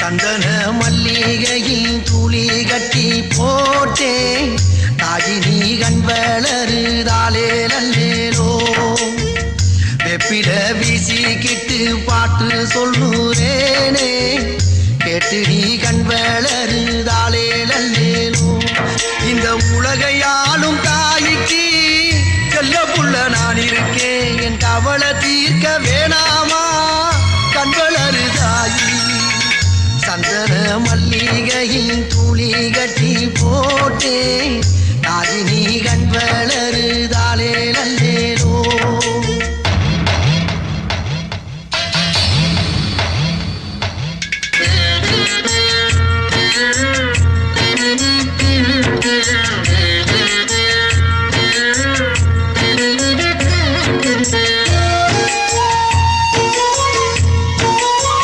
சந்தன மல்லிகையில் துளி கட்டி போட்டே தாயினி கண் வளருதாலே நல்லேலோ வெப்பில வீசிக்கிட்டு பாட்டு சொல்லுறேனே கேட்டு நீ கண் வளருதாலே நல்லேலோ இந்த உலகையாலும் தாய்க்கு செல்ல புள்ள நான் இருக்கேன் என் கவலை தீர்க்க வேணாமா கண் வளருதாயி சந்தன மல்லிகையில் துளி கட்டி போட்டே தாயினி கண் வளருதாலே நல்லேலோ